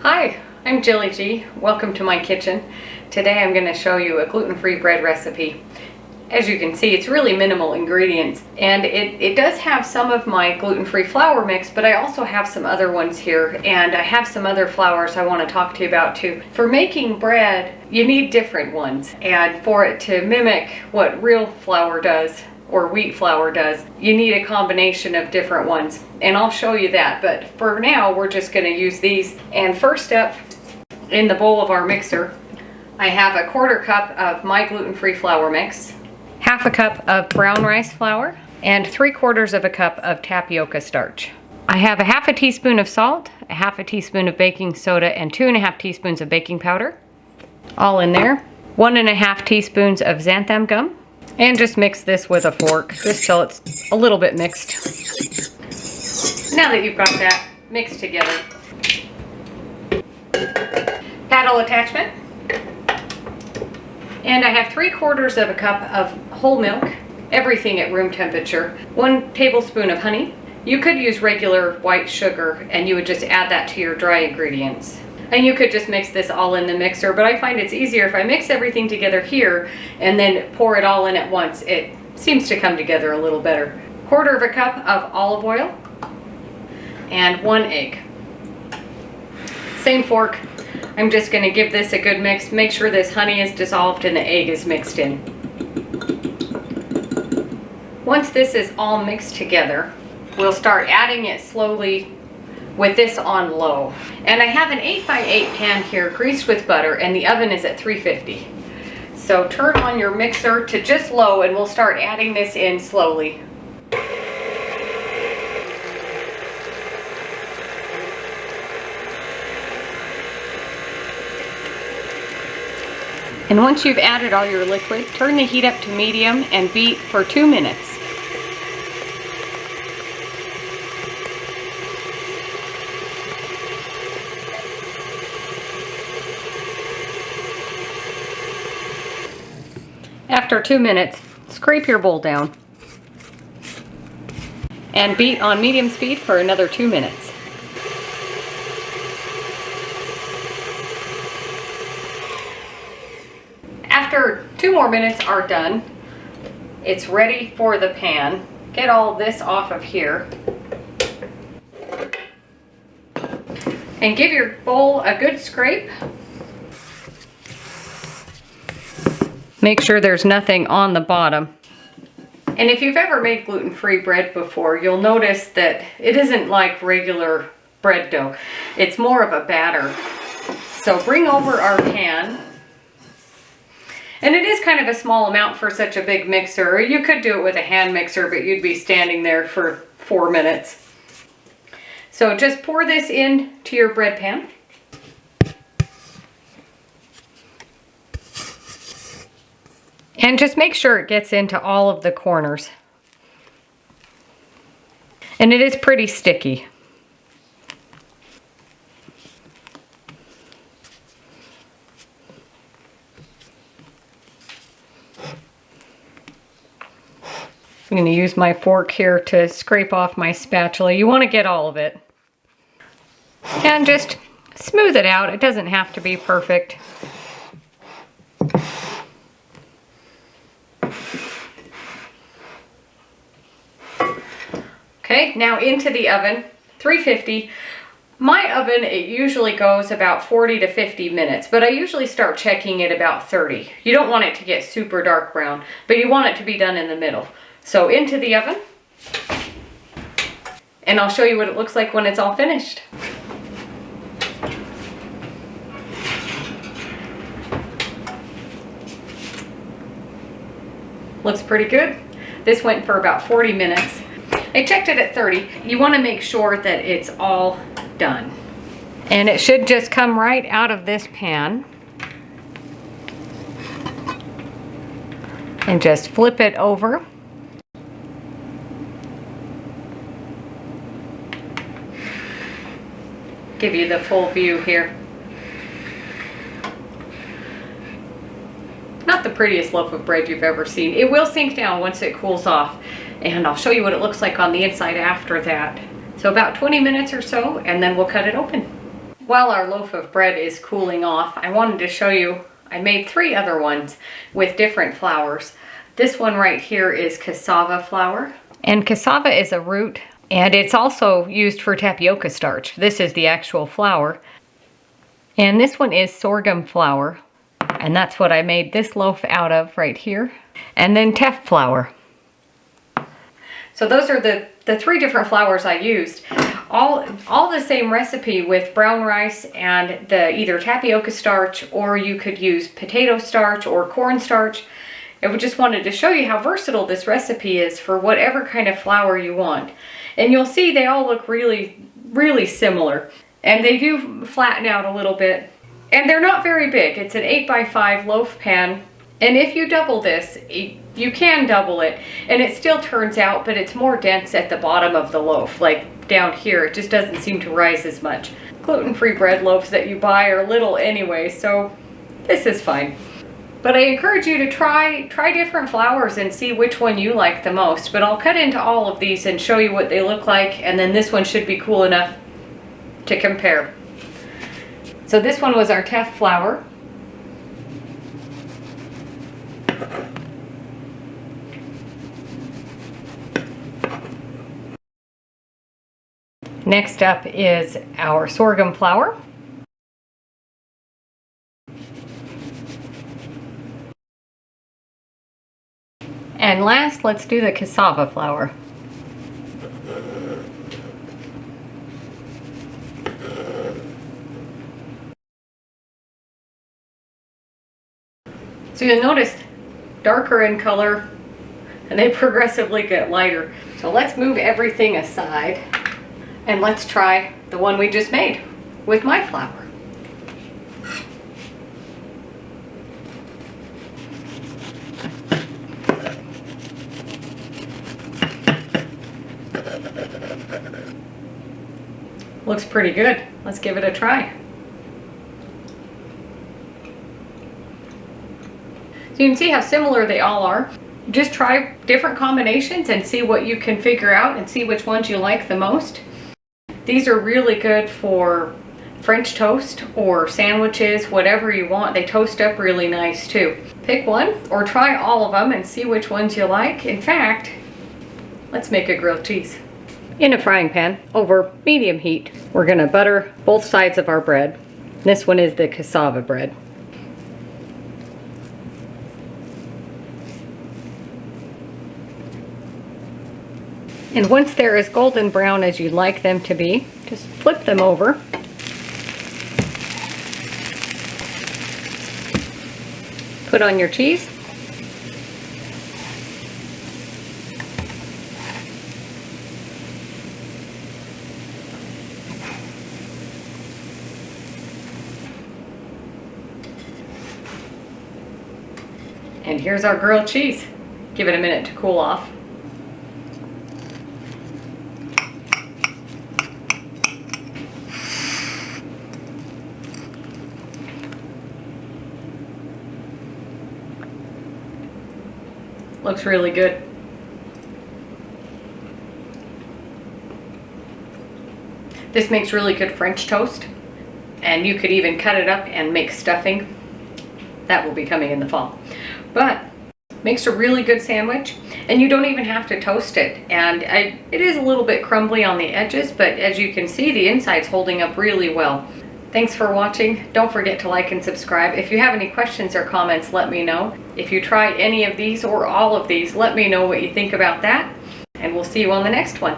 Hi, I'm Jilly G. Welcome to my kitchen. Today I'm going to show you a gluten-free bread recipe. As you can see, it's really minimal ingredients, and it does have some of my gluten-free flour mix, but I also have some other ones here, and I have some other flours I want to talk to you about too. For making bread, you need different ones, and for it to mimic what real flour does, or wheat flour does, you need a combination of different ones, and I'll show you that. But for now, we're just going to use these. And first up, in the bowl of our mixer, I have a 1/4 cup of my gluten-free flour mix, 1/2 cup of brown rice flour, and 3/4 cup of tapioca starch. I have a 1/2 teaspoon of salt, a 1/2 teaspoon of baking soda, and 2½ teaspoons of baking powder, all in there. 1½ teaspoons of xantham gum. And just mix this with a fork, just till it's a little bit mixed. Now that you've got that mixed together, paddle attachment. And I have 3/4 cup of whole milk, everything at room temperature. 1 tablespoon of honey. You could use regular white sugar and you would just add that to your dry ingredients. And you could just mix this all in the mixer, but I find it's easier if I mix everything together here and then pour it all in at once. It seems to come together a little better. 1/4 cup of olive oil and 1 egg. Same fork. I'm just going to give this a good mix. Make sure this honey is dissolved and the egg is mixed in. Once this is all mixed together, we'll start adding it slowly with this on low. And I have an 8x8 pan here greased with butter, and the oven is at 350. So turn on your mixer to just low and we'll start adding this in slowly. And once you've added all your liquid, turn the heat up to medium and beat for 2 minutes. After 2 minutes, scrape your bowl down and beat on medium speed for another 2 minutes. After 2 more minutes are done, it's ready for the pan. Get all this off of here and give your bowl a good scrape. Make sure there's nothing on the bottom. And if you've ever made gluten-free bread before, you'll notice that it isn't like regular bread dough. It's more of a batter. So bring over our pan. And it is kind of a small amount for such a big mixer. You could do it with a hand mixer, but you'd be standing there for 4 minutes. So just pour this into your bread pan. And just make sure it gets into all of the corners. And it is pretty sticky. I'm going to use my fork here to scrape off my spatula. You want to get all of it. And just smooth it out. It doesn't have to be perfect. Okay, now into the oven, 350. My oven, it usually goes about 40 to 50 minutes, but I usually start checking it about 30. You don't want it to get super dark brown, but you want it to be done in the middle. So into the oven, and I'll show you what it looks like when it's all finished. Looks pretty good. This went for about 40 minutes. I checked it at 30. You want to make sure that it's all done. And it should just come right out of this pan. And just flip it over. Give you the full view here. Not the prettiest loaf of bread you've ever seen. It will sink down once it cools off. And I'll show you what it looks like on the inside after that. So about 20 minutes or so, and then we'll cut it open. While our loaf of bread is cooling off, I wanted to show you, I made 3 other ones with different flours. This one right here is cassava flour. And cassava is a root, and it's also used for tapioca starch. This is the actual flour. And this one is sorghum flour. And that's what I made this loaf out of right here. And then teff flour. So those are the 3 different flours I used. All the same recipe with brown rice and the either tapioca starch, or you could use potato starch or corn starch. I just wanted to show you how versatile this recipe is for whatever kind of flour you want. And you'll see they all look really, really similar. And they do flatten out a little bit. And they're not very big. It's an 8x5 loaf pan. And if you double this, you can double it, and it still turns out, but it's more dense at the bottom of the loaf. Like down here, it just doesn't seem to rise as much. Gluten-free bread loaves that you buy are little anyway, so this is fine. But I encourage you to try different flours and see which one you like the most. But I'll cut into all of these and show you what they look like, and then this one should be cool enough to compare. So this one was our teff flour. Next up is our sorghum flour. And last, let's do the cassava flour. So you'll notice darker in color, and they progressively get lighter. So let's move everything aside. And let's try the one we just made with my flour. Looks pretty good. Let's give it a try. So you can see how similar they all are. Just try different combinations and see what you can figure out and see which ones you like the most. These are really good for French toast or sandwiches, whatever you want. They toast up really nice too. Pick one or try all of them and see which ones you like. In fact, let's make a grilled cheese. In a frying pan over medium heat, we're gonna butter both sides of our bread. This one is the cassava bread. And once they're as golden brown as you'd like them to be, just flip them over. Put on your cheese. And here's our grilled cheese. Give it a minute to cool off. Looks really good. This makes really good French toast, and you could even cut it up and make stuffing. That will be coming in the fall. But makes a really good sandwich, and you don't even have to toast it. And it is a little bit crumbly on the edges, but as you can see, the inside's holding up really well. Thanks for watching. Don't forget to like and subscribe. If you have any questions or comments, let me know. If you try any of these or all of these, let me know what you think about that. And we'll see you on the next one.